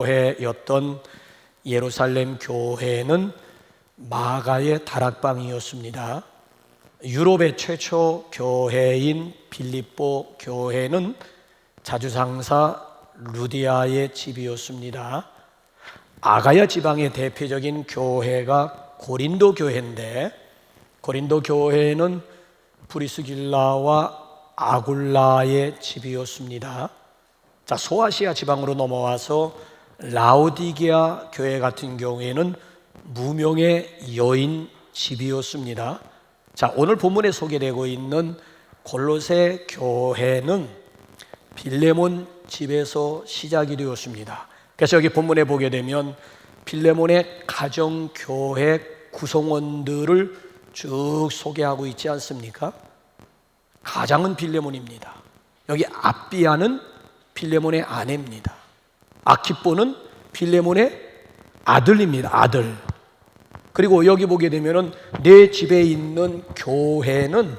교회였던 예루살렘 교회는 마가의 다락방이었습니다. 유럽의 최초 교회인 빌립보 교회는 자주상사 루디아의 집이었습니다. 아가야 지방의 대표적인 교회가 고린도 교회인데, 고린도 교회는 브리스길라와 아굴라의 집이었습니다. 자, 소아시아 지방으로 넘어와서 라오디게아 교회 같은 경우에는 무명의 여인 집이었습니다. 자, 오늘 본문에 소개되고 있는 골로새 교회는 빌레몬 집에서 시작이 되었습니다. 그래서 여기 본문에 보게 되면 빌레몬의 가정교회 구성원들을 쭉 소개하고 있지 않습니까? 가장은 빌레몬입니다. 여기 아비아는 빌레몬의 아내입니다. 아키뽀는 빌레몬의 아들입니다. 아들. 그리고 여기 보게 되면은 내 집에 있는 교회는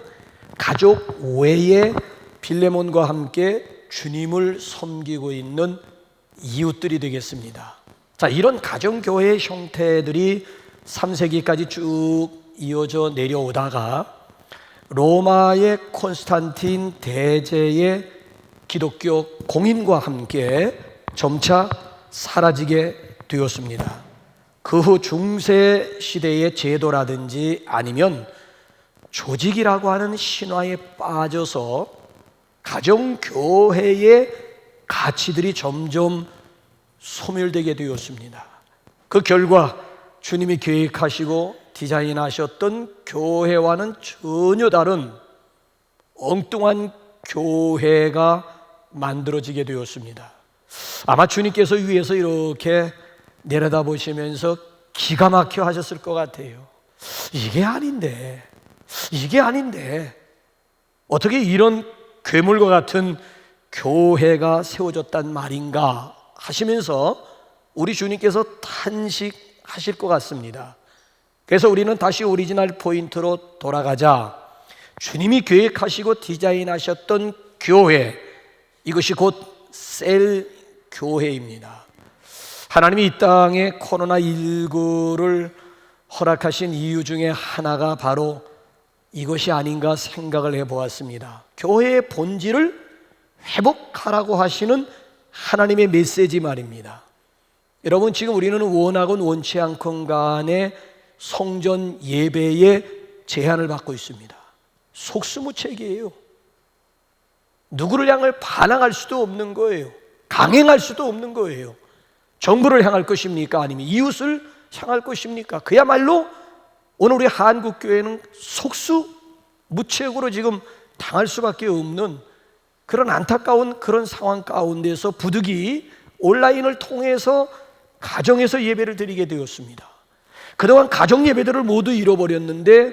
가족 외에 빌레몬과 함께 주님을 섬기고 있는 이웃들이 되겠습니다. 자, 이런 가정교회의 형태들이 3세기까지 쭉 이어져 내려오다가 로마의 콘스탄틴 대제의 기독교 공인과 함께 점차 사라지게 되었습니다. 그 후 중세 시대의 제도라든지 아니면 조직이라고 하는 신화에 빠져서 가정교회의 가치들이 점점 소멸되게 되었습니다. 그 결과 주님이 계획하시고 디자인하셨던 교회와는 전혀 다른 엉뚱한 교회가 만들어지게 되었습니다. 아마 주님께서 위에서 이렇게 내려다보시면서 기가 막혀 하셨을 것 같아요. 이게 아닌데 어떻게 이런 괴물과 같은 교회가 세워졌단 말인가 하시면서 우리 주님께서 탄식하실 것 같습니다. 그래서 우리는 다시 오리지널 포인트로 돌아가자. 주님이 계획하시고 디자인하셨던 교회, 이것이 곧 셀 교회입니다. 하나님이 이 땅에 코로나19를 허락하신 이유 중에 하나가 바로 이것이 아닌가 생각을 해보았습니다. 교회의 본질을 회복하라고 하시는 하나님의 메시지 말입니다. 여러분, 지금 우리는 원하건 원치 않건 간에 성전 예배에 제한을 받고 있습니다. 속수무책이에요. 누구를 향해 반항할 수도 없는 거예요. 강행할 수도 없는 거예요. 정부를 향할 것입니까? 아니면 이웃을 향할 것입니까? 그야말로 오늘 우리 한국교회는 속수무책으로 지금 당할 수밖에 없는 그런 안타까운 그런 상황 가운데서 부득이 온라인을 통해서 가정에서 예배를 드리게 되었습니다. 그동안 가정 예배들을 모두 잃어버렸는데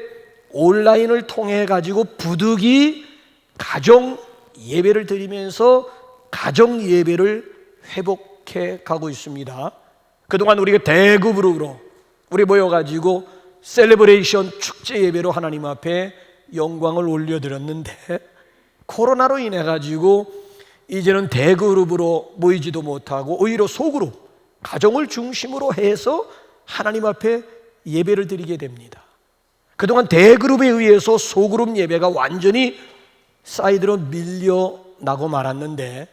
온라인을 통해 가지고 부득이 가정 예배를 드리면서 가정 예배를 회복해 가고 있습니다. 그동안 우리가 대그룹으로 우리 모여가지고 셀레브레이션 축제 예배로 하나님 앞에 영광을 올려드렸는데 코로나로 인해 가지고 이제는 대그룹으로 모이지도 못하고 오히려 소그룹, 가정을 중심으로 해서 하나님 앞에 예배를 드리게 됩니다. 그동안 대그룹에 의해서 소그룹 예배가 완전히 사이드로 밀려나고 말았는데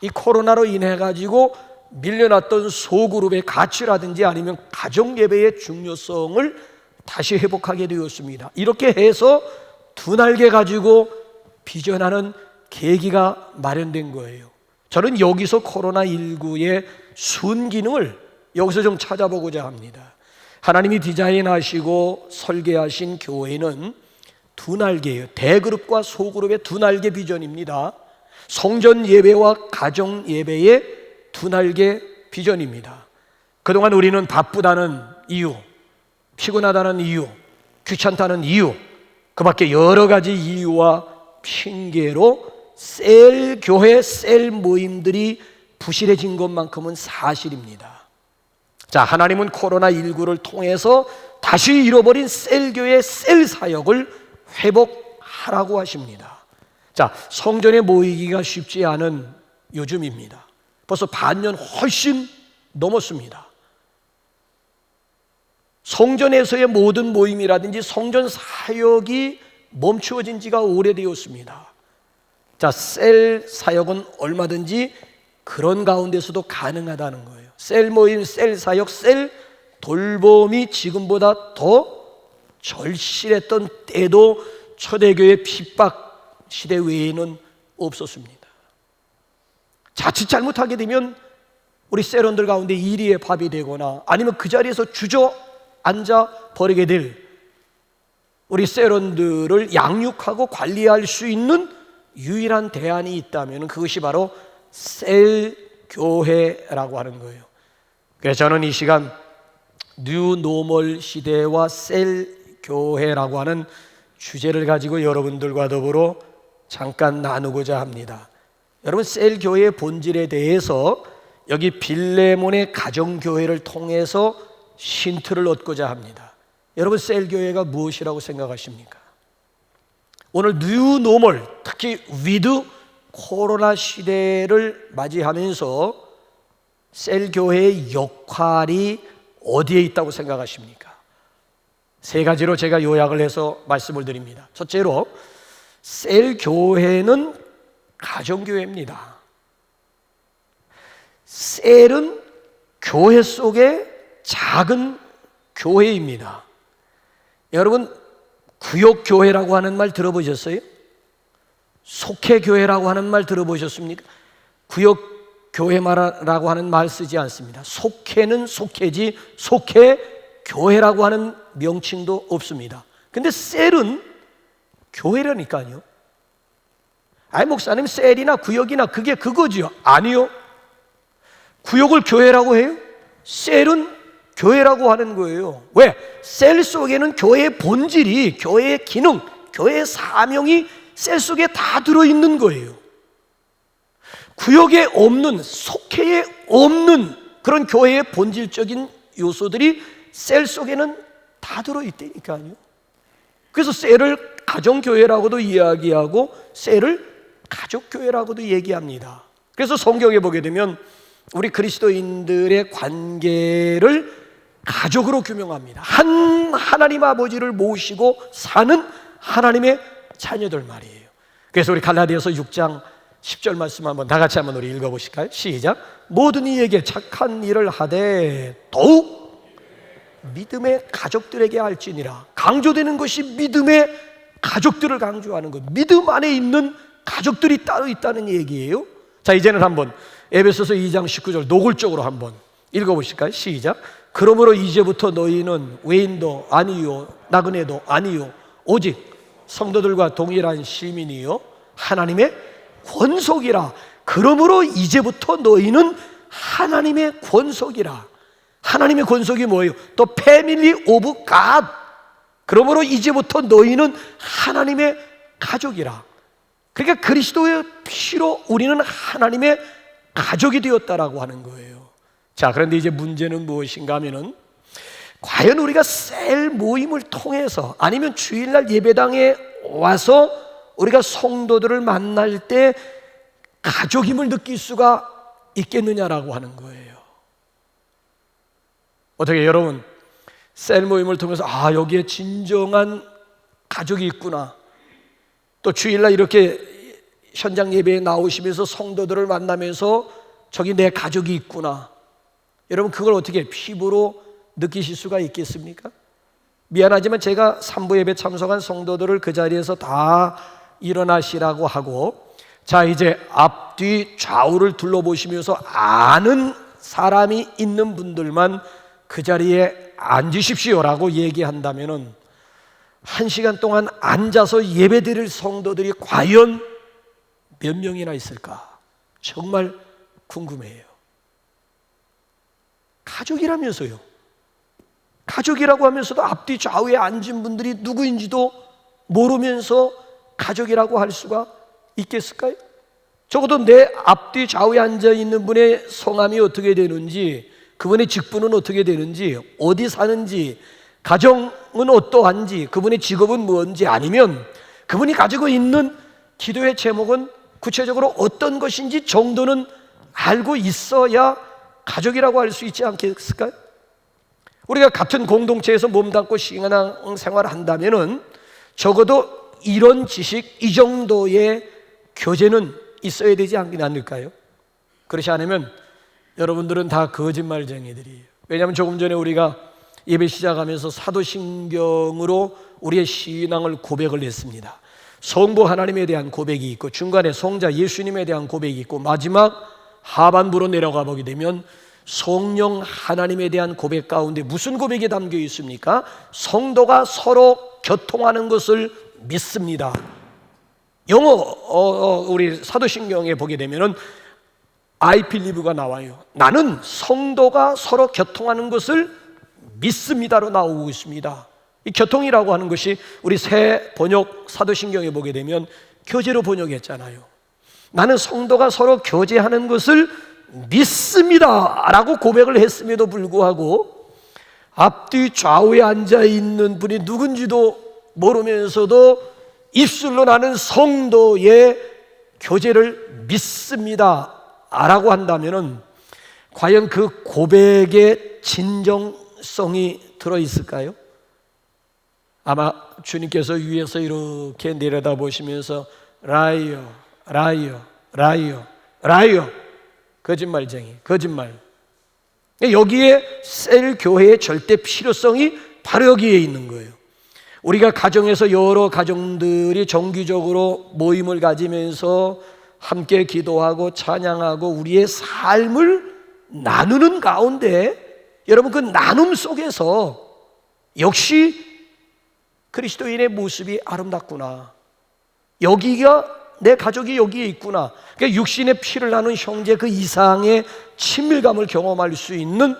이 코로나로 인해 가지고 밀려났던 소그룹의 가치라든지 아니면 가정 예배의 중요성을 다시 회복하게 되었습니다. 이렇게 해서 두 날개 가지고 비전하는 계기가 마련된 거예요. 저는 여기서 코로나19의 순기능을 여기서 좀 찾아보고자 합니다. 하나님이 디자인하시고 설계하신 교회는 두 날개예요. 대그룹과 소그룹의 두 날개 비전입니다. 성전 예배와 가정 예배의 두 날개 비전입니다. 그동안 우리는 바쁘다는 이유, 피곤하다는 이유, 귀찮다는 이유, 그 밖에 여러 가지 이유와 핑계로 셀 교회, 셀 모임들이 부실해진 것만큼은 사실입니다. 자, 하나님은 코로나19를 통해서 다시 잃어버린 셀 교회, 셀 사역을 회복하라고 하십니다. 자, 성전에 모이기가 쉽지 않은 요즘입니다. 벌써 반년 훨씬 넘었습니다. 성전에서의 모든 모임이라든지 성전 사역이 멈추어진 지가 오래되었습니다. 자, 셀 사역은 얼마든지 그런 가운데서도 가능하다는 거예요. 셀 모임, 셀 사역, 셀 돌봄이 지금보다 더 절실했던 때도 초대교회 핍박 시대 외에는 없었습니다. 자칫 잘못하게 되면 우리 셀원들 가운데 이리의 밥이 되거나 아니면 그 자리에서 주저앉아 버리게 될 우리 셀원들을 양육하고 관리할 수 있는 유일한 대안이 있다면 그것이 바로 셀교회라고 하는 거예요. 그래서 저는 이 시간 뉴노멀 시대와 셀교회라고 하는 주제를 가지고 여러분들과 더불어 잠깐 나누고자 합니다. 여러분, 셀교회의 본질에 대해서 여기 빌레몬의 가정교회를 통해서 힌트를 얻고자 합니다. 여러분, 셀교회가 무엇이라고 생각하십니까? 오늘 뉴노멀, 특히 위드 코로나 시대를 맞이하면서 셀교회의 역할이 어디에 있다고 생각하십니까? 세 가지로 제가 요약을 해서 말씀을 드립니다. 첫째로, 셀교회는 가정교회입니다. 셀은 교회 속의 작은 교회입니다. 여러분, 구역교회라고 하는 말 들어보셨어요? 속회교회라고 하는 말 들어보셨습니까? 구역교회라고 하는 말 쓰지 않습니다. 속회는 속회지 속회교회라고 하는 명칭도 없습니다. 근데 셀은 교회라니까요. 아니, 목사님, 셀이나 구역이나 그게 그거지요? 아니요. 구역을 교회라고 해요? 셀은 교회라고 하는 거예요. 왜? 셀 속에는 교회의 본질이, 교회의 기능, 교회의 사명이 셀 속에 다 들어있는 거예요. 구역에 없는, 속회에 없는 그런 교회의 본질적인 요소들이 셀 속에는 다 들어있다니까요. 그래서 셀을 가정교회라고도 이야기하고 셀을 가족교회라고도 얘기합니다. 그래서 성경에 보게 되면 우리 그리스도인들의 관계를 가족으로 규명합니다. 한 하나님 아버지를 모시고 사는 하나님의 자녀들 말이에요. 그래서 우리 갈라디아서 6장 10절 말씀 한번 다 같이 한번 우리 읽어보실까요? 시작. 모든 이에게 착한 일을 하되 더욱 믿음의 가족들에게 할지니라. 강조되는 것이 믿음의 가족들을 강조하는 것, 믿음 안에 있는 가족들이 따로 있다는 얘기예요. 자, 이제는 한번 에베소서 2장 19절 노골적으로 한번 읽어보실까요? 시작. 그러므로 이제부터 너희는 외인도 아니요 나그네도 아니요 오직 성도들과 동일한 시민이요 하나님의 권속이라. 그러므로 이제부터 너희는 하나님의 권속이라. 하나님의 권속이 뭐예요? 또 패밀리 오브 갓. 그러므로 이제부터 너희는 하나님의 가족이라. 그러니까 그리스도의 피로 우리는 하나님의 가족이 되었다라고 하는 거예요. 자, 그런데 이제 문제는 무엇인가 하면은 과연 우리가 셀 모임을 통해서 아니면 주일날 예배당에 와서 우리가 성도들을 만날 때 가족임을 느낄 수가 있겠느냐라고 하는 거예요. 어떻게 여러분, 셀 모임을 통해서 여기에 진정한 가족이 있구나, 또 주일날 이렇게 현장 예배에 나오시면서 성도들을 만나면서 저기 내 가족이 있구나, 여러분 그걸 어떻게 피부로 느끼실 수가 있겠습니까? 미안하지만 제가 3부 예배 참석한 성도들을 그 자리에서 다 일어나시라고 하고, 자 이제 앞뒤 좌우를 둘러보시면서 아는 사람이 있는 분들만 그 자리에 앉으십시오라고 얘기한다면은 1시간 동안 앉아서 예배드릴 성도들이 과연 몇 명이나 있을까? 정말 궁금해요. 가족이라면서요. 가족이라고 하면서도 앞뒤 좌우에 앉은 분들이 누구인지도 모르면서 가족이라고 할 수가 있겠을까요? 적어도 내 앞뒤 좌우에 앉아있는 분의 성함이 어떻게 되는지, 그분의 직분은 어떻게 되는지, 어디 사는지, 가정은 어떠한지, 그분의 직업은 뭔지, 아니면 그분이 가지고 있는 기도의 제목은 구체적으로 어떤 것인지 정도는 알고 있어야 가족이라고 할 수 있지 않겠을까요? 우리가 같은 공동체에서 몸담고 신앙생활을 한다면은 적어도 이런 지식, 이 정도의 교제는 있어야 되지 않을까요? 그렇지 않으면 여러분들은 다 거짓말쟁이들이에요. 왜냐하면 조금 전에 우리가 예배 시작하면서 사도신경으로 우리의 신앙을 고백을 했습니다. 성부 하나님에 대한 고백이 있고, 중간에 성자 예수님에 대한 고백이 있고, 마지막 하반부로 내려가 보게 되면 성령 하나님에 대한 고백 가운데 무슨 고백이 담겨 있습니까? 성도가 서로 교통하는 것을 믿습니다. 영어 우리 사도신경에 보게 되면은 I believe가 나와요. 나는 성도가 서로 교통하는 것을 믿습니다로 나오고 있습니다. 이 교통이라고 하는 것이 우리 새 번역 사도신경에 보게 되면 교제로 번역했잖아요. 나는 성도가 서로 교제하는 것을 믿습니다 라고 고백을 했음에도 불구하고 앞뒤 좌우에 앉아있는 분이 누군지도 모르면서도 입술로 나는 성도의 교제를 믿습니다 라고 한다면 과연 그 고백에 진정성이 들어있을까요? 아마 주님께서 위에서 이렇게 내려다보시면서 라이어, 라이어, 라이어, 라이어, 거짓말쟁이, 거짓말. 여기에 셀 교회의 절대 필요성이 바로 여기에 있는 거예요. 우리가 가정에서 여러 가정들이 정기적으로 모임을 가지면서 함께 기도하고 찬양하고 우리의 삶을 나누는 가운데 여러분 그 나눔 속에서 역시 그리스도인의 모습이 아름답구나. 여기가 내 가족이 여기에 있구나. 그러니까 육신의 피를 나눈 형제 그 이상의 친밀감을 경험할 수 있는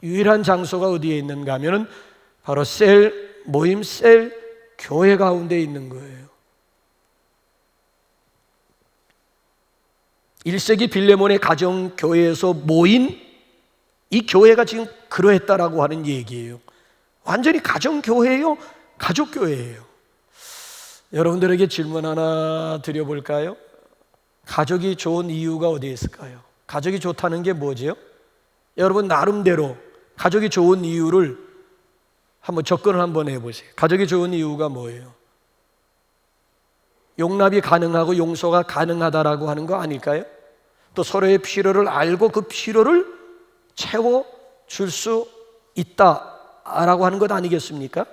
유일한 장소가 어디에 있는가 하면은 바로 셀 모임, 셀 교회 가운데 있는 거예요. 1세기 빌레몬의 가정교회에서 모인 이 교회가 지금 그러했다라고 하는 얘기예요. 완전히 가정교회예요, 가족교회예요. 여러분들에게 질문 하나 드려볼까요? 가족이 좋은 이유가 어디에 있을까요? 가족이 좋다는 게 뭐지요? 여러분 나름대로 가족이 좋은 이유를 한번 접근을 한번 해보세요. 가족이 좋은 이유가 뭐예요? 용납이 가능하고 용서가 가능하다라고 하는 거 아닐까요? 또 서로의 필요를 알고 그 필요를 채워줄 수 있다라고 하는 것 아니겠습니까?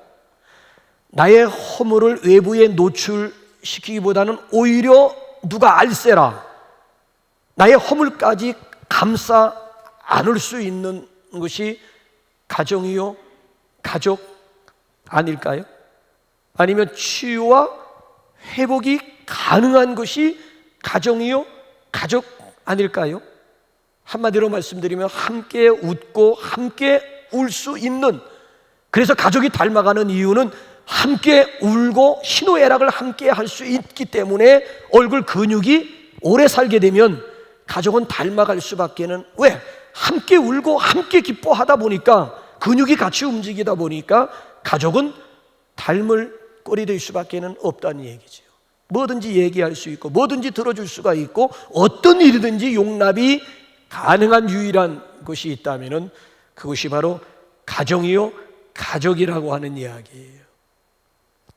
나의 허물을 외부에 노출시키기보다는 오히려 누가 알세라 나의 허물까지 감싸 안을 수 있는 것이 가정이요, 가족 아닐까요? 아니면 치유와 회복이 가능한 것이 가정이요, 가족 아닐까요? 한마디로 말씀드리면 함께 웃고 함께 울 수 있는, 그래서 가족이 닮아가는 이유는 함께 울고 희노애락을 함께 할 수 있기 때문에 얼굴 근육이 오래 살게 되면 가족은 닮아갈 수밖에는, 왜? 함께 울고 함께 기뻐하다 보니까 근육이 같이 움직이다 보니까 가족은 닮을 꼴이 될 수밖에는 없다는 얘기죠. 뭐든지 얘기할 수 있고 뭐든지 들어줄 수가 있고 어떤 일이든지 용납이 가능한 유일한 것이 있다면 그것이 바로 가정이요, 가족이라고 하는 이야기예요.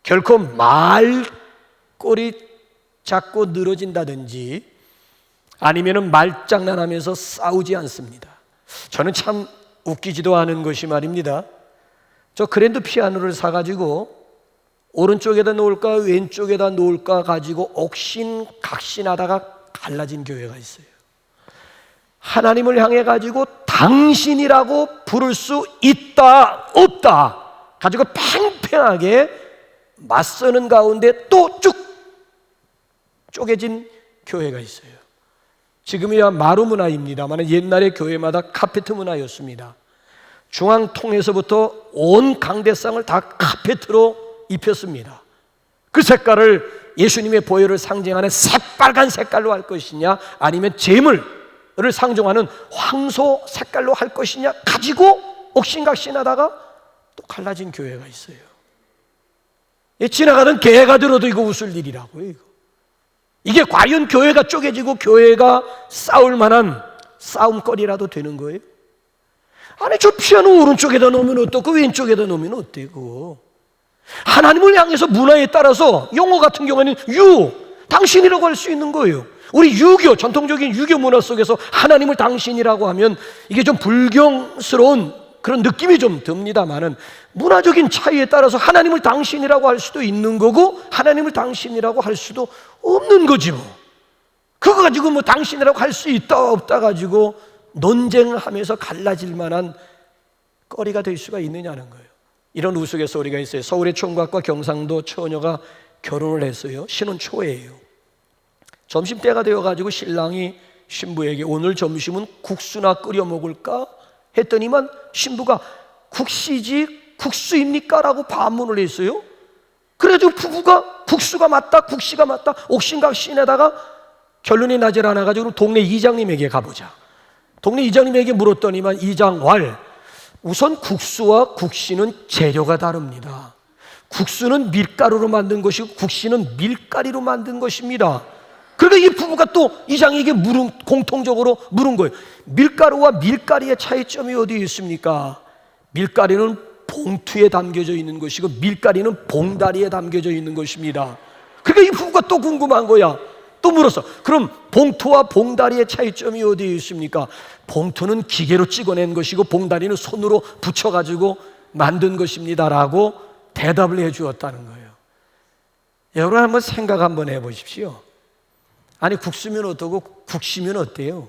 결코 말꼬리 잡고 늘어진다든지 아니면 말장난하면서 싸우지 않습니다. 저는 참 웃기지도 않은 것이 말입니다. 저 그랜드 피아노를 사가지고 오른쪽에다 놓을까 왼쪽에다 놓을까 가지고 옥신각신하다가 갈라진 교회가 있어요. 하나님을 향해 가지고 당신이라고 부를 수 있다 없다 가지고 팽팽하게 맞서는 가운데 또 쭉 쪼개진 교회가 있어요. 지금이야 마루 문화입니다만 옛날에 교회마다 카페트 문화였습니다. 중앙통에서부터 온 강대상을 다 카페트로 입혔습니다. 그 색깔을 예수님의 보혈을 상징하는 새빨간 색깔로 할 것이냐 아니면 재물을 상징하는 황소 색깔로 할 것이냐 가지고 옥신각신하다가 또 갈라진 교회가 있어요. 지나가던 개가 들어도 이거 웃을 일이라고요. 이게 과연 교회가 쪼개지고 교회가 싸울 만한 싸움거리라도 되는 거예요? 아니, 저 피아노 오른쪽에다 놓으면 어떻고 왼쪽에다 놓으면 어때고? 하나님을 향해서 문화에 따라서 용어 같은 경우에는 당신이라고 할 수 있는 거예요. 우리 유교, 전통적인 유교 문화 속에서 하나님을 당신이라고 하면 이게 좀 불경스러운 그런 느낌이 좀 듭니다만은, 문화적인 차이에 따라서 하나님을 당신이라고 할 수도 있는 거고 하나님을 당신이라고 할 수도 없는 거지 뭐. 그거 가지고 뭐 당신이라고 할 수 있다 없다 가지고 논쟁하면서 갈라질 만한 거리가 될 수가 있느냐는 거예요. 이런 우스갯소리가 있어요. 서울의 총각과 경상도 처녀가 결혼을 했어요. 신혼 초에예요. 점심때가 되어가지고 신랑이 신부에게 오늘 점심은 국수나 끓여 먹을까? 했더니만 신부가 국시지 국수입니까? 라고 반문을 했어요. 그래가지고 부부가 국수가 맞다 국시가 맞다 옥신각신에다가 결론이 나질 않아가지고 동네 이장님에게 가보자. 동네 이장님에게 물었더니만 이장왈, 우선 국수와 국시는 재료가 다릅니다. 국수는 밀가루로 만든 것이고 국시는 밀가리로 만든 것입니다. 그러니까 이 부부가 또 이장에게 공통적으로 물은 거예요. 밀가루와 밀가리의 차이점이 어디에 있습니까? 밀가리는 봉투에 담겨져 있는 것이고 밀가리는 봉다리에 담겨져 있는 것입니다. 그러니까 이 부부가 또 궁금한 거야. 또 물었어. 그럼 봉투와 봉다리의 차이점이 어디에 있습니까? 봉투는 기계로 찍어낸 것이고 봉다리는 손으로 붙여가지고 만든 것입니다 라고 대답을 해 주었다는 거예요. 여러분 한번 생각 한번 해보십시오. 아니, 국수면 어떠고 국시면 어때요?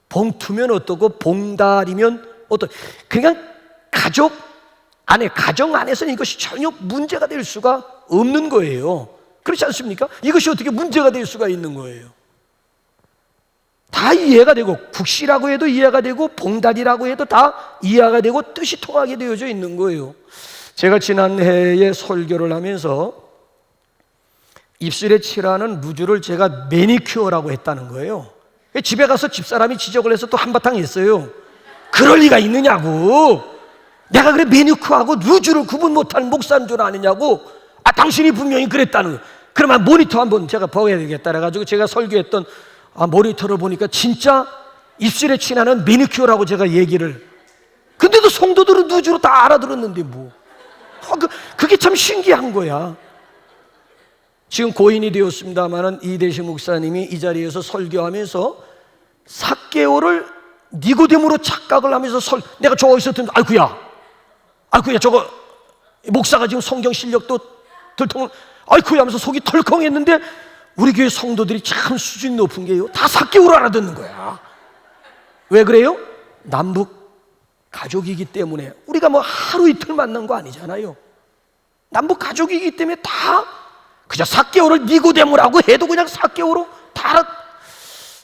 봉투면 어떠고 봉다리면 어떠? 그냥 가정 안에서는 이것이 전혀 문제가 될 수가 없는 거예요. 그렇지 않습니까? 이것이 어떻게 문제가 될 수가 있는 거예요? 다 이해가 되고, 국시라고 해도 이해가 되고 봉다리라고 해도 다 이해가 되고 뜻이 통하게 되어져 있는 거예요. 제가 지난해에 설교를 하면서 입술에 칠하는 루즈를 제가 매니큐어라고 했다는 거예요. 집에 가서 집사람이 지적을 해서 또 한바탕 했어요. 그럴 리가 있느냐고. 내가 그래 매니큐어하고 루즈를 구분 못하는 목사인 줄 아느냐고. 당신이 분명히 그랬다는 거예요. 그러면 모니터 한번 제가 봐야 되겠다 그래가지고 제가 설교했던 모니터를 보니까 진짜 입술에 칠하는 매니큐어라고 제가 얘기를. 근데도 성도들은 루즈로 다 알아들었는데 뭐. 그게 참 신기한 거야. 지금 고인이 되었습니다마는 이대시 목사님이 이 자리에서 설교하면서 삭개오를 니고데모로 착각을 하면서 내가 저거 있었던 아이쿠야 저거 목사가 지금 성경 실력도 들통 아이쿠야 하면서 속이 털컹했는데 우리 교회 성도들이 참 수준이 높은 게요, 다 삭개오를 알아듣는 거야. 왜 그래요? 남북 가족이기 때문에. 우리가 뭐 하루 이틀 만난 거 아니잖아요. 남북 가족이기 때문에 다 그저 삭개오를 니고데모라고 해도 그냥 삭개오로 다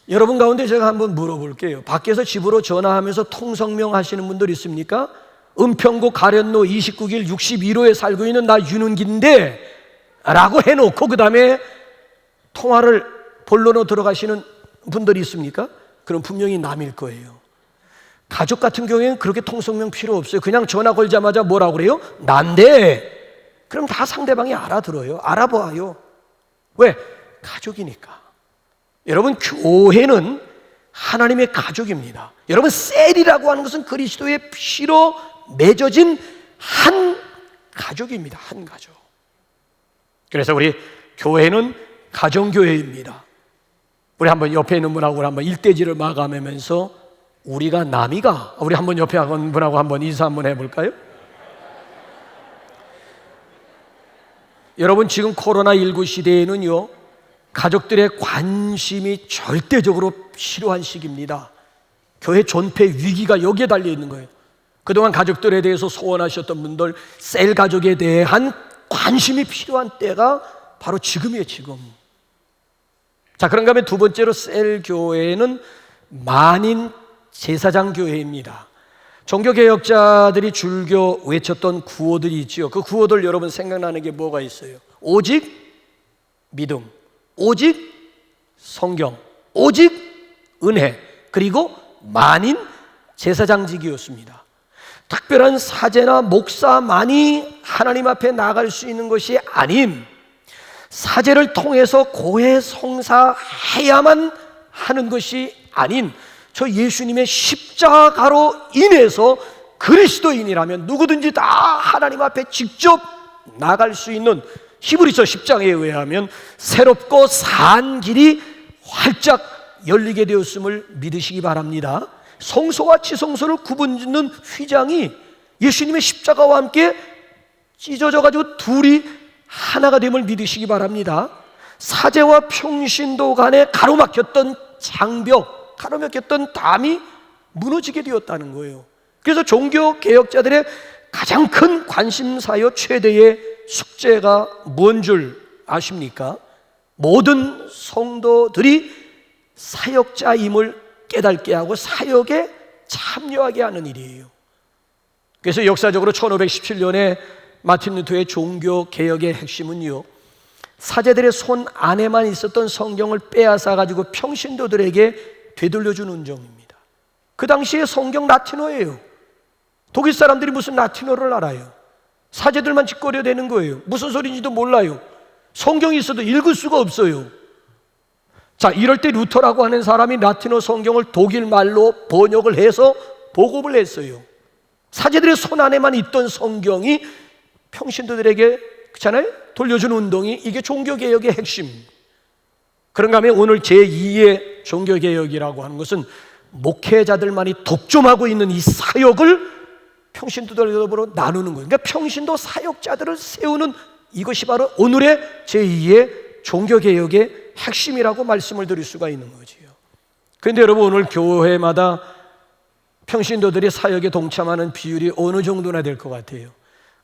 여러분 가운데 제가 한번 물어볼게요. 밖에서 집으로 전화하면서 통성명 하시는 분들 있습니까? 은평구 가련로 29길 62호에 살고 있는 나 윤은기인데 라고 해놓고 그 다음에 통화를 본론으로 들어가시는 분들이 있습니까? 그럼 분명히 남일 거예요. 가족 같은 경우에는 그렇게 통성명 필요 없어요. 그냥 전화 걸자마자 뭐라고 그래요? 난데. 그럼 다 상대방이 알아들어요. 알아봐요. 왜? 가족이니까. 여러분, 교회는 하나님의 가족입니다. 여러분, 셀이라고 하는 것은 그리스도의 피로 맺어진 한 가족입니다. 한 가족. 그래서 우리 교회는 가정교회입니다. 우리 한번 옆에 있는 분하고 한번 일대지를 마감하면서 우리가 남이가, 우리 한번 옆에 있는 분하고 한번 인사 한번 해볼까요? 여러분, 지금 코로나19 시대에는요, 가족들의 관심이 절대적으로 필요한 시기입니다. 교회 존폐 위기가 여기에 달려 있는 거예요. 그동안 가족들에 대해서 소원하셨던 분들, 셀 가족에 대한 관심이 필요한 때가 바로 지금이에요, 지금. 자, 그런가 하면 두 번째로 셀 교회는 만인 제사장 교회입니다. 종교개혁자들이 줄겨 외쳤던 구호들이 있지요. 그 구호들 여러분 생각나는 게 뭐가 있어요? 오직 믿음, 오직 성경, 오직 은혜, 그리고 만인 제사장직이었습니다. 특별한 사제나 목사만이 하나님 앞에 나갈 수 있는 것이 아닌, 사제를 통해서 고해 성사해야만 하는 것이 아닌, 저 예수님의 십자가로 인해서 그리스도인이라면 누구든지 다 하나님 앞에 직접 나갈 수 있는, 히브리서 10장에 의하면 새롭고 산 길이 활짝 열리게 되었음을 믿으시기 바랍니다. 성소와 지성소를 구분짓는 휘장이 예수님의 십자가와 함께 찢어져 가지고 둘이 하나가 됨을 믿으시기 바랍니다. 사제와 평신도 간에 가로막혔던 장벽, 가로막혔던 담이 무너지게 되었다는 거예요. 그래서 종교 개혁자들의 가장 큰 관심사요 최대의 숙제가 뭔 줄 아십니까? 모든 성도들이 사역자임을 깨닫게 하고 사역에 참여하게 하는 일이에요. 그래서 역사적으로 1517년에 마틴 루터의 종교 개혁의 핵심은요, 사제들의 손 안에만 있었던 성경을 빼앗아 가지고 평신도들에게 되돌려준 운동입니다. 그 당시에 성경 라틴어예요. 독일 사람들이 무슨 라틴어를 알아요? 사제들만 짓거려 대는 거예요. 무슨 소리인지도 몰라요. 성경이 있어도 읽을 수가 없어요. 자, 이럴 때 루터라고 하는 사람이 라틴어 성경을 독일 말로 번역을 해서 보급을 했어요. 사제들의 손 안에만 있던 성경이 평신도들에게, 그렇잖아요? 돌려준 운동이, 이게 종교개혁의 핵심. 그런가 하면 오늘 제2의 종교개혁이라고 하는 것은 목회자들만이 독점하고 있는 이 사역을 평신도들로 나누는 거예요. 그러니까 평신도 사역자들을 세우는, 이것이 바로 오늘의 제2의 종교개혁의 핵심이라고 말씀을 드릴 수가 있는 거지요. 그런데 여러분, 오늘 교회마다 평신도들이 사역에 동참하는 비율이 어느 정도나 될 것 같아요?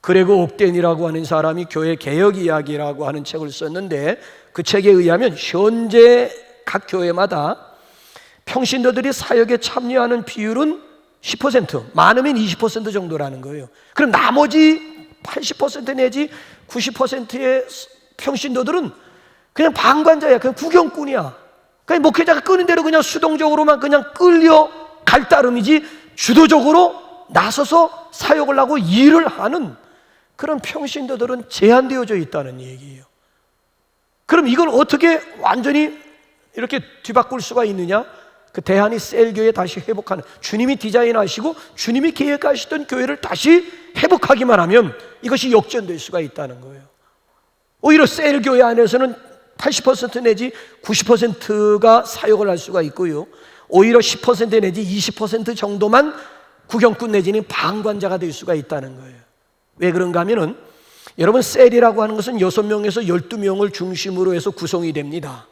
그레고 옥덴이라고 하는 사람이 교회 개혁 이야기라고 하는 책을 썼는데, 그 책에 의하면 현재 각 교회마다 평신도들이 사역에 참여하는 비율은 10%, 많으면 20% 정도라는 거예요. 그럼 나머지 80% 내지 90%의 평신도들은 그냥 방관자야, 그냥 구경꾼이야. 그냥 목회자가 끄는 대로 그냥 수동적으로만 그냥 끌려갈 따름이지 주도적으로 나서서 사역을 하고 일을 하는 그런 평신도들은 제한되어져 있다는 얘기예요. 그럼 이걸 어떻게 완전히 이렇게 뒤바꿀 수가 있느냐? 그 대한이 셀교회 다시 회복하는, 주님이 디자인하시고 주님이 계획하시던 교회를 다시 회복하기만 하면 이것이 역전될 수가 있다는 거예요. 오히려 셀교회 안에서는 80% 내지 90%가 사역을 할 수가 있고요, 오히려 10% 내지 20% 정도만 구경꾼 내지는 방관자가 될 수가 있다는 거예요. 왜 그런가 하면은, 여러분, 셀이라고 하는 것은 6명에서 12명을 중심으로 해서 구성이 됩니다.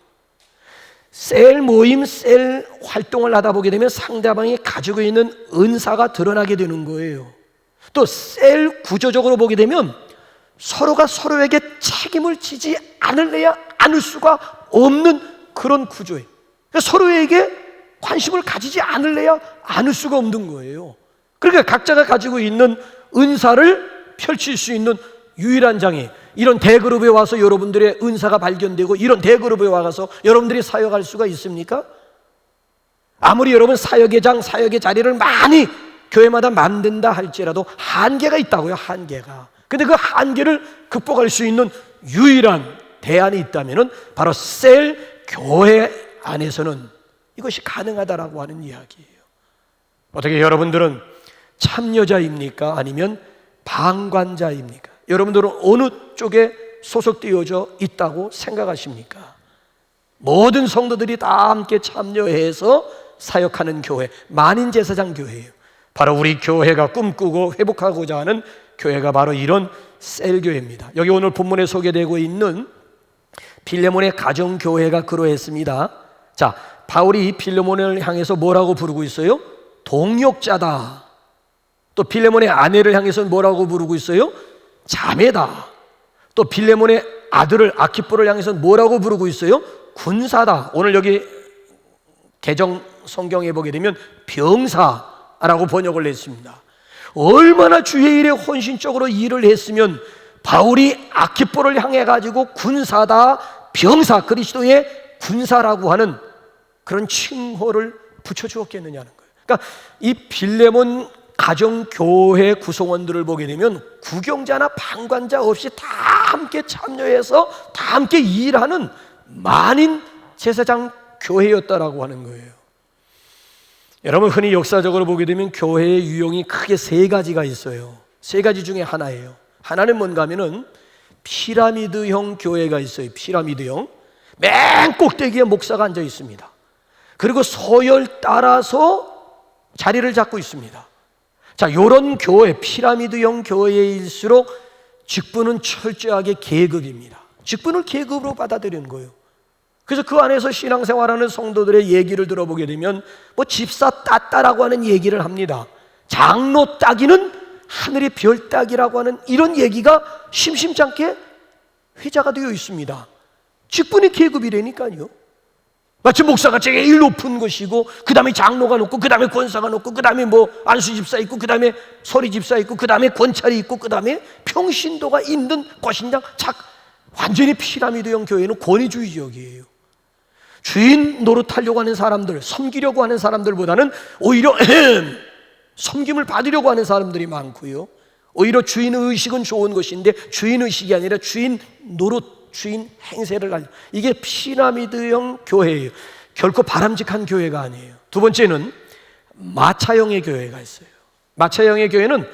셀 모임, 셀 활동을 하다 보게 되면 상대방이 가지고 있는 은사가 드러나게 되는 거예요. 또 셀 구조적으로 보게 되면 서로가 서로에게 책임을 지지 않을 수가 없는 그런 구조예요. 그러니까 서로에게 관심을 가지지 않을 수가 없는 거예요. 그러니까 각자가 가지고 있는 은사를 펼칠 수 있는 유일한 장이, 이런 대그룹에 와서 여러분들의 은사가 발견되고 이런 대그룹에 와서 여러분들이 사역할 수가 있습니까? 아무리 여러분 사역의 장, 사역의 자리를 많이 교회마다 만든다 할지라도 한계가 있다고요, 한계가. 근데 그 한계를 극복할 수 있는 유일한 대안이 있다면 바로 셀 교회 안에서는 이것이 가능하다라고 하는 이야기예요. 어떻게 여러분들은 참여자입니까? 아니면 방관자입니까? 여러분들은 어느 쪽에 소속되어져 있다고 생각하십니까? 모든 성도들이 다 함께 참여해서 사역하는 교회, 만인제사장 교회예요. 바로 우리 교회가 꿈꾸고 회복하고자 하는 교회가 바로 이런 셀교회입니다. 여기 오늘 본문에 소개되고 있는 빌레몬의 가정교회가 그러했습니다. 자, 바울이 빌레몬을 향해서 뭐라고 부르고 있어요? 동역자다. 또 빌레몬의 아내를 향해서 뭐라고 부르고 있어요? 자매다. 또 빌레몬의 아들을 아키포를 향해서 뭐라고 부르고 있어요? 군사다. 오늘 여기 개정 성경에 보게 되면 병사라고 번역을 했습니다. 얼마나 주의 일에 헌신적으로 일을 했으면 바울이 아키포를 향해 가지고 군사다, 병사, 그리스도의 군사라고 하는 그런 칭호를 붙여주었겠느냐는 거예요. 그러니까 이 빌레몬 가정교회 구성원들을 보게 되면 구경자나 방관자 없이 다 함께 참여해서 다 함께 일하는 만인 제사장 교회였다라고 하는 거예요. 여러분, 흔히 역사적으로 보게 되면 교회의 유형이 크게 세 가지가 있어요. 세 가지 중에 하나예요. 하나는 뭔가 하면은 피라미드형 교회가 있어요. 피라미드형. 맨 꼭대기에 목사가 앉아 있습니다. 그리고 서열 따라서 자리를 잡고 있습니다. 자, 이런 교회, 피라미드형 교회일수록 직분은 철저하게 계급입니다. 직분을 계급으로 받아들이는 거예요. 그래서 그 안에서 신앙생활하는 성도들의 얘기를 들어보게 되면 뭐 집사 따따라고 하는 얘기를 합니다. 장로 따기는 하늘의 별 따기라고 하는 이런 얘기가 심심치 않게 회자가 되어 있습니다. 직분이 계급이라니까요. 마치 목사가 제일 높은 것이고, 그 다음에 장로가 높고, 그 다음에 권사가 높고, 그 다음에 뭐 안수 집사 있고, 그 다음에 서리 집사 있고, 그 다음에 권찰이 있고, 그 다음에 평신도가 있는 것이냐. 완전히 피라미드형 교회는 권위주의적이에요. 주인 노릇하려고 하는 사람들, 섬기려고 하는 사람들보다는 오히려 섬김을 받으려고 하는 사람들이 많고요. 오히려 주인 의식은 좋은 것인데 주인 의식이 아니라 주인 노릇, 주인 행세를 하려. 이게 피라미드형 교회예요. 결코 바람직한 교회가 아니에요. 두 번째는 마차형의 교회가 있어요. 마차형의 교회는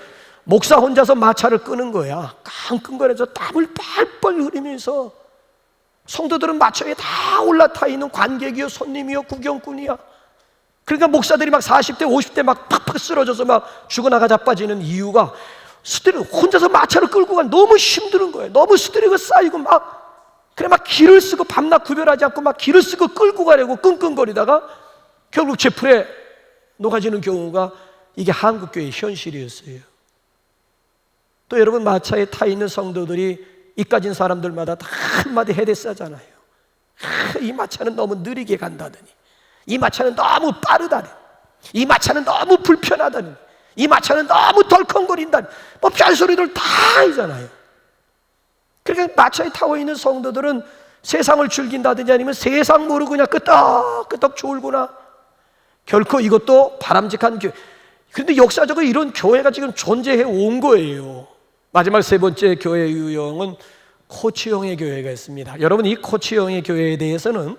목사 혼자서 마차를 끄는 거야. 깡끈거려서 땀을 뻘뻘 흘리면서 성도들은 마차에 다 올라타 있는 관객이요, 손님이요, 구경꾼이야. 그러니까 목사들이 막 40대, 50대 막 팍팍 쓰러져서 막 죽어나가 자빠지는 이유가 혼자서 마차를 끌고 가 너무 힘든 거예요. 너무 스트레스가 쌓이고 막 길을 쓰고 밤낮 구별하지 않고 막 길을 쓰고 끌고 가려고 끙끙거리다가 결국 제풀에 녹아지는 경우가 이게 한국교회의 현실이었어요. 또 여러분, 마차에 타 있는 성도들이 이까진 사람들마다 다 한마디 해대싸잖아요. 이 마차는 너무 느리게 간다더니, 이 마차는 너무 빠르다니, 이 마차는 너무 불편하다니, 이 마차는 너무 덜컹거린다니, 뭐 별소리들 다 하잖아요. 그러니까 마차에 타고 있는 성도들은 세상을 즐긴다든지 아니면 세상 모르고 그냥 끄떡끄떡 졸구나. 결코 이것도 바람직한 교회. 그런데 역사적으로 이런 교회가 지금 존재해 온 거예요. 마지막 세 번째 교회 유형은 코치형의 교회가 있습니다. 여러분, 이 코치형의 교회에 대해서는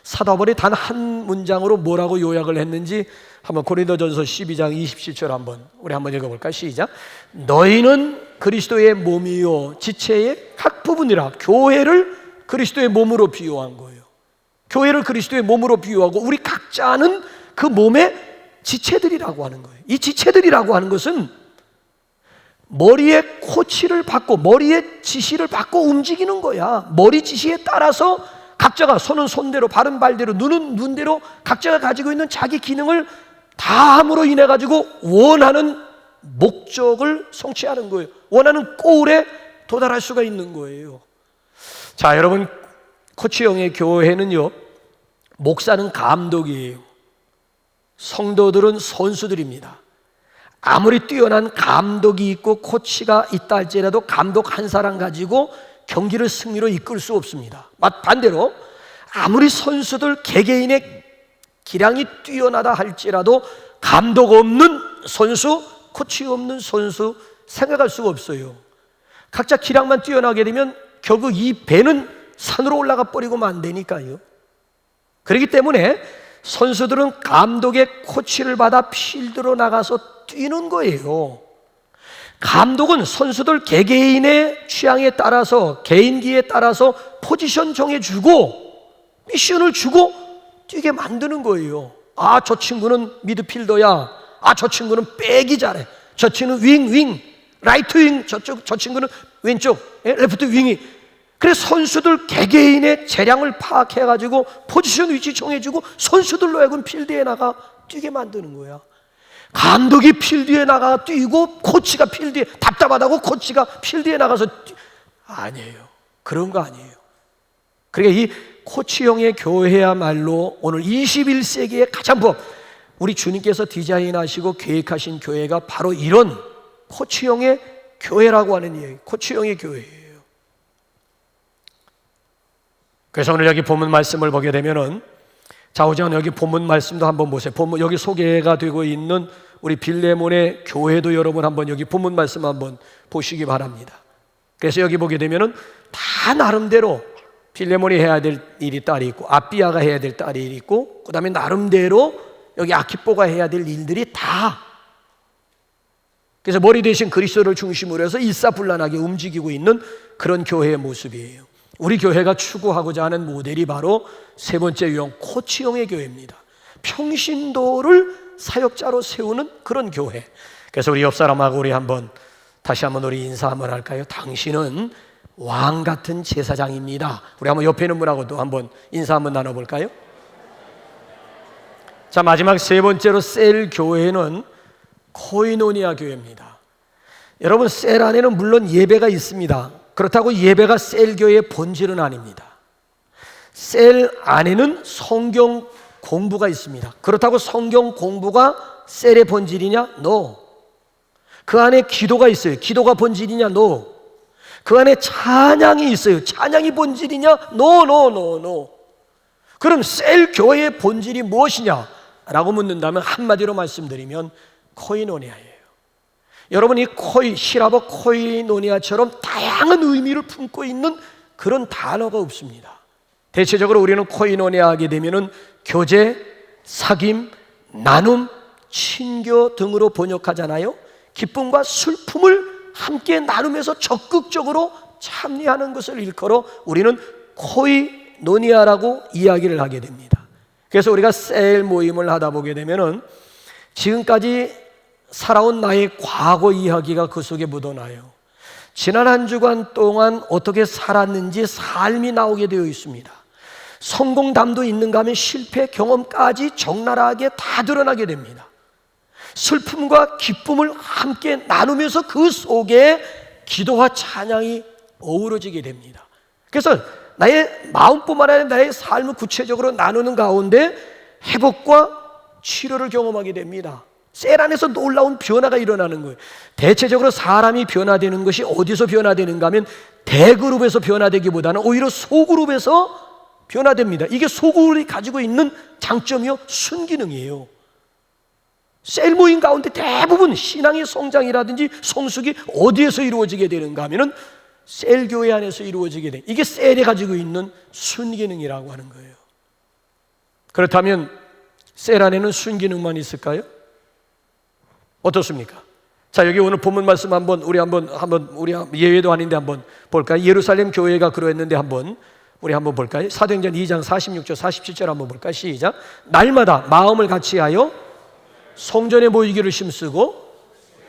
사도 바울이 단 한 문장으로 뭐라고 요약을 했는지 한번 고린도전서 12장 27절 우리 한번 읽어볼까요? 시작. 너희는 그리스도의 몸이요 지체의 각 부분이라. 교회를 그리스도의 몸으로 비유한 거예요. 교회를 그리스도의 몸으로 비유하고 우리 각자는 그 몸의 지체들이라고 하는 거예요. 이 지체들이라고 하는 것은 머리에 코치를 받고 머리에 지시를 받고 움직이는 거야. 머리 지시에 따라서 각자가 손은 손대로, 발은 발대로, 눈은 눈대로 각자가 가지고 있는 자기 기능을 다 함으로 인해 가지고 원하는 목적을 성취하는 거예요. 원하는 골에 도달할 수가 있는 거예요. 자, 여러분, 코치형의 교회는요, 목사는 감독이에요. 성도들은 선수들입니다. 아무리 뛰어난 감독이 있고 코치가 있다 할지라도 감독 한 사람 가지고 경기를 승리로 이끌 수 없습니다. 반대로 아무리 선수들 개개인의 기량이 뛰어나다 할지라도 감독 없는 선수, 코치 없는 선수 생각할 수가 없어요. 각자 기량만 뛰어나게 되면 결국 이 배는 산으로 올라가 버리고만 안 되니까요. 그렇기 때문에 선수들은 감독의 코치를 받아 필드로 나가서 뛰는 거예요. 감독은 선수들 개개인의 취향에 따라서, 개인기에 따라서 포지션 정해주고 미션을 주고 뛰게 만드는 거예요. 아, 저 친구는 미드필더야. 아, 저 친구는 백이 잘해. 저 친구는 윙, 라이트 윙. 저 친구는 왼쪽, 레프트 윙이. 그래서 선수들 개개인의 재량을 파악해가지고 포지션 위치 정해주고 선수들로 하여금 필드에 나가 뛰게 만드는 거야. 감독이 필드에 나가 뛰고 코치가 필드에 답답하다고 코치가 필드에 나가서 아니에요. 그런 거 아니에요. 그러니까 이 코치형의 교회야말로 오늘 21세기의 가장 우리 주님께서 디자인하시고 계획하신 교회가 바로 이런 코치형의 교회라고 하는 얘기, 코치형의 교회예요. 그래서 오늘 여기 본문 말씀을 보게 되면은, 자, 우선 여기 본문 말씀도 한번 보세요. 본문 여기 소개가 되고 있는 우리 빌레몬의 교회도 여러분 한번 여기 본문 말씀 한번 보시기 바랍니다. 그래서 여기 보게 되면은 다 나름대로 빌레몬이 해야 될 일이 딸이 있고 아비아가 해야 될 딸이 있고, 그 다음에 나름대로 여기 아키뽀가 해야 될 일들이 다, 그래서 머리 대신 그리스도를 중심으로 해서 일사불란하게 움직이고 있는 그런 교회의 모습이에요. 우리 교회가 추구하고자 하는 모델이 바로 세 번째 유형 코치형의 교회입니다. 평신도를 사역자로 세우는 그런 교회. 그래서 우리 옆 사람하고 우리 다시 한번 우리 인사 한번 할까요? 당신은 왕 같은 제사장입니다. 우리 한번 옆에 있는 분하고도 한번 인사 한번 나눠볼까요? 자, 마지막 세 번째로 셀 교회는 코이노니아 교회입니다. 여러분, 셀 안에는 물론 예배가 있습니다. 그렇다고 예배가 셀 교회의 본질은 아닙니다. 셀 안에는 성경 공부가 있습니다. 그렇다고 성경 공부가 셀의 본질이냐? No. 그 안에 기도가 있어요. 기도가 본질이냐? No. 그 안에 찬양이 있어요. 찬양이 본질이냐? No. 그럼 셀 교회의 본질이 무엇이냐? 라고 묻는다면 한마디로 말씀드리면 코이노니아예요. 여러분, 시라버 코이노니아처럼 다양한 의미를 품고 있는 그런 단어가 없습니다. 대체적으로 우리는 코이노니아 하게 되면은 교제, 사귐, 나눔, 친교 등으로 번역하잖아요. 기쁨과 슬픔을 함께 나누면서 적극적으로 참여하는 것을 일컬어 우리는 코이노니아라고 이야기를 하게 됩니다. 그래서 우리가 셀 모임을 하다 보게 되면은 지금까지 살아온 나의 과거 이야기가 그 속에 묻어나요. 지난 한 주간 동안 어떻게 살았는지 삶이 나오게 되어 있습니다. 성공담도 있는가 하면 실패 경험까지 적나라하게 다 드러나게 됩니다. 슬픔과 기쁨을 함께 나누면서 그 속에 기도와 찬양이 어우러지게 됩니다. 그래서 나의 마음뿐만 아니라 나의 삶을 구체적으로 나누는 가운데 회복과 치료를 경험하게 됩니다. 셀 안에서 놀라운 변화가 일어나는 거예요. 대체적으로 사람이 변화되는 것이 어디서 변화되는가 하면 대그룹에서 변화되기보다는 오히려 소그룹에서 변화됩니다. 이게 소그룹이 가지고 있는 장점이요, 순기능이에요. 셀 모임 가운데 대부분 신앙의 성장이라든지 성숙이 어디에서 이루어지게 되는가 하면은 셀 교회 안에서 이루어지게 돼. 이게 셀이 가지고 있는 순기능이라고 하는 거예요. 그렇다면 셀 안에는 순기능만 있을까요? 어떻습니까? 자, 여기 오늘 본문 말씀 우리 예외도 아닌데 한번 볼까요? 예루살렘 교회가 그러했는데 우리 한번 볼까요? 사도행전 2장 46절 47절 한번 볼까요? 시작. 날마다 마음을 같이하여 성전에 모이기를 힘쓰고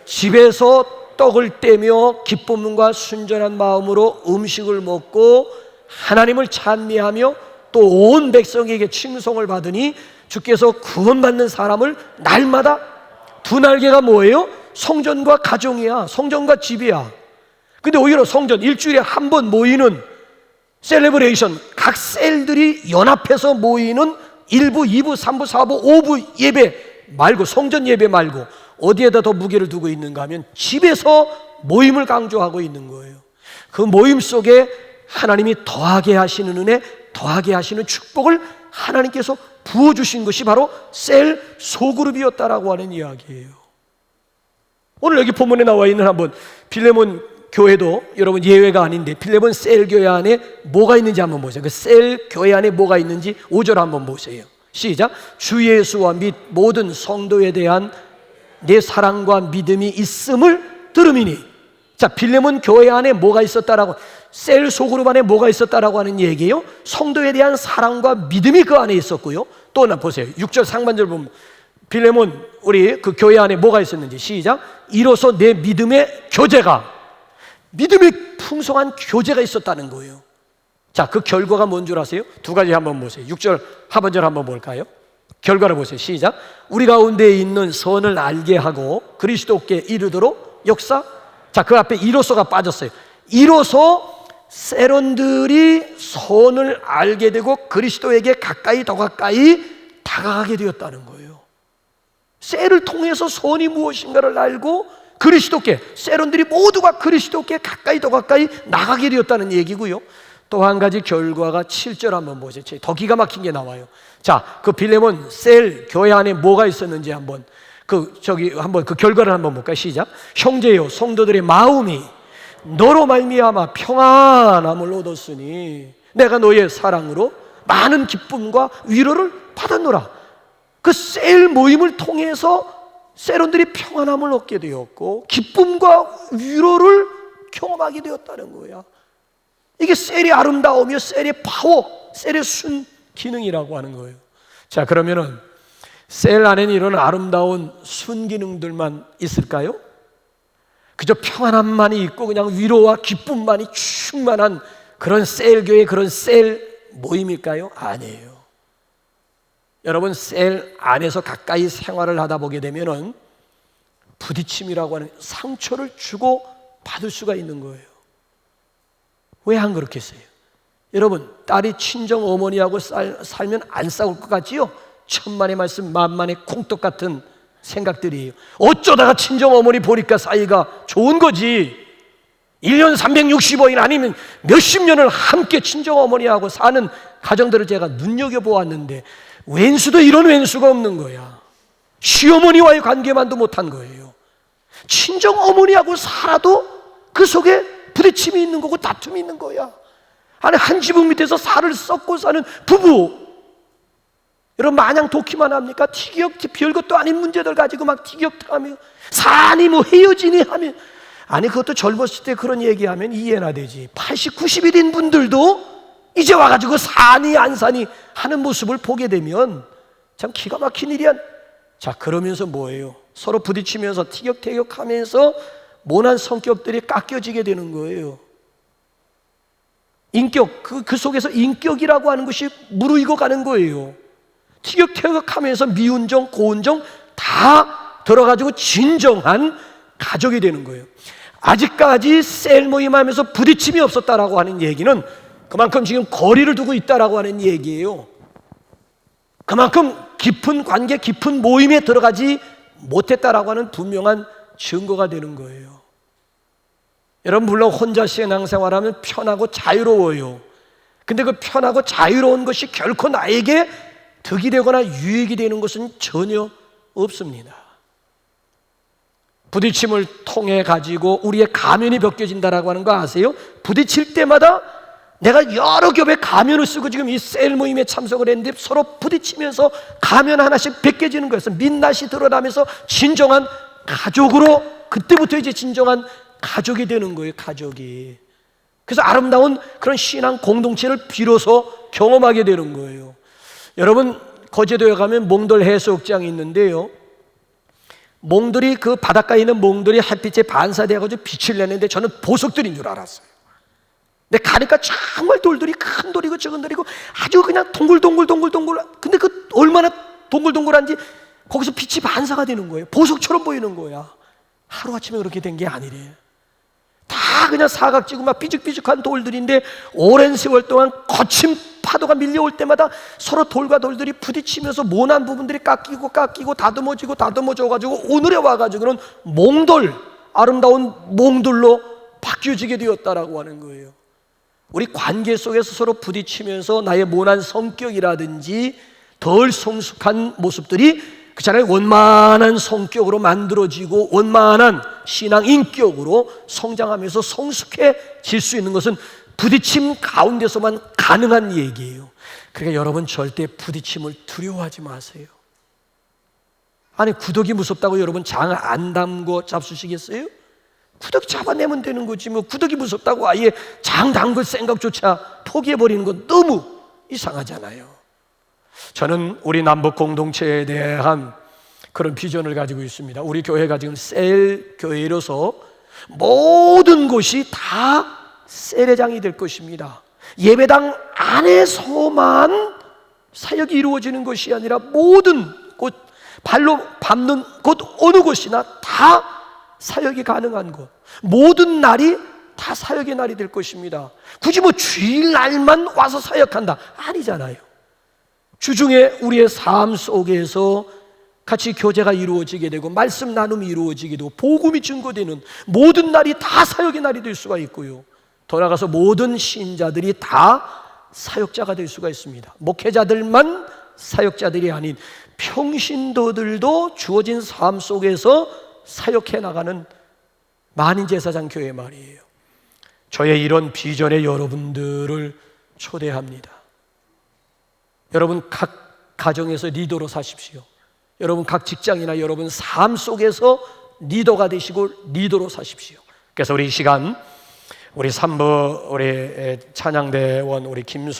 집에서 떡을 떼며 기쁨과 순전한 마음으로 음식을 먹고 하나님을 찬미하며 또 온 백성에게 칭송을 받으니 주께서 구원받는 사람을 날마다, 두 날개가 뭐예요? 성전과 가정이야. 성전과 집이야. 근데 오히려 성전, 일주일에 한 번 모이는 셀레브레이션, 각 셀들이 연합해서 모이는 1부, 2부, 3부, 4부, 5부 예배 말고, 성전 예배 말고 어디에다 더 무게를 두고 있는가 하면 집에서 모임을 강조하고 있는 거예요. 그 모임 속에 하나님이 더하게 하시는 은혜, 더하게 하시는 축복을 하나님께서 부어주신 것이 바로 셀 소그룹이었다라고 하는 이야기예요. 오늘 여기 본문에 나와 있는 빌레몬 교회도 여러분 예외가 아닌데, 빌레몬 셀 교회 안에 뭐가 있는지 한번 보세요. 그 셀 교회 안에 뭐가 있는지 5절 한번 보세요. 시작. 주 예수와 및 모든 성도에 대한 내 사랑과 믿음이 있음을 들음이니. 자, 빌레몬 교회 안에 뭐가 있었다라고, 셀 소그룹 안에 뭐가 있었다라고 하는 얘기예요. 성도에 대한 사랑과 믿음이 그 안에 있었고요. 또 하나 보세요. 6절 상반절 보면 빌레몬 우리 그 교회 안에 뭐가 있었는지 시작. 이로써 내 믿음의 교제가, 믿음이 풍성한 교제가 있었다는 거예요. 자, 그 결과가 뭔 줄 아세요? 두 가지 한번 보세요. 6절 하반절 한번 볼까요? 결과를 보세요. 시작. 우리 가운데 있는 선을 알게 하고 그리스도께 이르도록 역사. 자, 그 앞에 이로써가 빠졌어요. 이로써 세론들이 선을 알게 되고 그리스도에게 가까이 더 가까이 다가가게 되었다는 거예요. 셀을 통해서 선이 무엇인가를 알고 그리스도께, 세론들이 모두가 그리스도께 가까이 더 가까이 나가게 되었다는 얘기고요. 또 한 가지 결과가 7절 한번 보세요. 더 기가 막힌 게 나와요. 자, 그 빌레몬 셀 교회 안에 뭐가 있었는지 한번 그 결과를 한번 볼까요? 시작. 형제여, 성도들의 마음이 너로 말미암아 평안함을 얻었으니 내가 너의 사랑으로 많은 기쁨과 위로를 받았노라. 그 셀 모임을 통해서 셀원들이 평안함을 얻게 되었고 기쁨과 위로를 경험하게 되었다는 거야. 이게 셀의 아름다움이요, 셀의 파워, 셀의 순기능이라고 하는 거예요. 자, 그러면은 셀 안에는 이런 아름다운 순기능들만 있을까요? 그저 평안함만이 있고 그냥 위로와 기쁨만이 충만한 그런 셀교회, 그런 셀 모임일까요? 아니에요. 여러분, 셀 안에서 가까이 생활을 하다 보게 되면은 부딪힘이라고 하는 상처를 주고 받을 수가 있는 거예요. 왜 안 그렇겠어요? 여러분, 딸이 친정 어머니하고 살면 안 싸울 것 같지요? 천만의 말씀 만만의 콩떡 같은 생각들이에요. 어쩌다가 친정 어머니 보니까 사이가 좋은 거지. 1년 365일 아니면 몇십 년을 함께 친정 어머니하고 사는 가정들을 제가 눈여겨보았는데 왼수도 이런 왼수가 없는 거야. 시어머니와의 관계만도 못한 거예요. 친정 어머니하고 살아도 그 속에 부딪힘이 있는 거고 다툼이 있는 거야. 아니, 한 지붕 밑에서 살을 썩고 사는 부부, 여러분 마냥 좋기만 합니까? 별것도 아닌 문제들 가지고 막 티격태격하며 사니 뭐 헤어지니 하면, 아니 그것도 젊었을 때 그런 얘기하면 이해나 되지. 80, 90일인 분들도 이제 와가지고 사니 안 사니 하는 모습을 보게 되면 참 기가 막힌 일이야. 자, 그러면서 뭐예요? 서로 부딪히면서 티격태격하면서 모난 성격들이 깎여지게 되는 거예요. 인격, 그 속에서 인격이라고 하는 것이 무르익어 가는 거예요. 티격태격하면서 미운정, 고운정 다 들어가지고 진정한 가족이 되는 거예요. 아직까지 셀 모임하면서 부딪힘이 없었다라고 하는 얘기는 그만큼 지금 거리를 두고 있다라고 하는 얘기예요. 그만큼 깊은 관계, 깊은 모임에 들어가지 못했다라고 하는 분명한 증거가 되는 거예요. 여러분, 물론 혼자 신앙생활하면 편하고 자유로워요. 근데 그 편하고 자유로운 것이 결코 나에게 득이 되거나 유익이 되는 것은 전혀 없습니다. 부딪힘을 통해 가지고 우리의 가면이 벗겨진다라고 하는 거 아세요? 부딪힐 때마다 내가 여러 겹의 가면을 쓰고 지금 이 셀 모임에 참석을 했는데 서로 부딪히면서 가면 하나씩 벗겨지는 거였어. 민낯이 드러나면서 진정한 가족으로, 그때부터 이제 진정한 가족이 되는 거예요. 가족이. 그래서 아름다운 그런 신앙 공동체를 비로소 경험하게 되는 거예요. 여러분, 거제도에 가면 몽돌 해수욕장이 있는데요, 몽돌이, 그 바닷가에 있는 몽돌이 햇빛에 반사되어가지고 빛을 내는데 저는 보석들인 줄 알았어요. 근데 가니까 정말 돌들이, 큰 돌이고 작은 돌이고 아주 그냥 동글동글. 근데 그 얼마나 동글동글한지 거기서 빛이 반사가 되는 거예요. 보석처럼 보이는 거야. 하루아침에 그렇게 된 게 아니래. 다 그냥 사각지고 막 삐죽삐죽한 돌들인데 오랜 세월 동안 거친 파도가 밀려올 때마다 서로 돌과 돌들이 부딪히면서 모난 부분들이 깎이고 다듬어져가지고 오늘에 와가지고는 몽돌, 아름다운 몽돌로 바뀌어지게 되었다라고 하는 거예요. 우리 관계 속에서 서로 부딪히면서 나의 모난 성격이라든지 덜 성숙한 모습들이 그렇잖아요. 원만한 성격으로 만들어지고 원만한 신앙 인격으로 성장하면서 성숙해질 수 있는 것은 부딪힘 가운데서만 가능한 얘기예요. 그러니까 여러분, 절대 부딪힘을 두려워하지 마세요. 아니, 구더기 무섭다고 여러분 장 안 담고 잡수시겠어요? 구더기 잡아내면 되는 거지 뭐 구더기 무섭다고 아예 장 담글 생각조차 포기해버리는 건 너무 이상하잖아요. 저는 우리 남북 공동체에 대한 그런 비전을 가지고 있습니다. 우리 교회가 지금 셀 교회로서 모든 곳이 다 세례장이 될 것입니다. 예배당 안에서만 사역이 이루어지는 것이 아니라 모든 곳, 발로 밟는 곳 어느 곳이나 다 사역이 가능한 곳, 모든 날이 다 사역의 날이 될 것입니다. 굳이 뭐 주일날만 와서 사역한다 아니잖아요. 주중에 우리의 삶 속에서 같이 교제가 이루어지게 되고 말씀 나눔이 이루어지게 되고 복음이 증거되는 모든 날이 다 사역의 날이 될 수가 있고요, 더 나아가서 모든 신자들이 다 사역자가 될 수가 있습니다. 목회자들만 사역자들이 아닌 평신도들도 주어진 삶 속에서 사역해 나가는 만인제사장 교회 말이에요. 저의 이런 비전에 여러분들을 초대합니다. 여러분, 각 가정에서 리더로 사십시오. 여러분 각 직장이나 여러분 삶 속에서 리더가 되시고 리더로 사십시오. 그래서 우리 이 시간 우리 3부 우리 찬양대원 우리 김수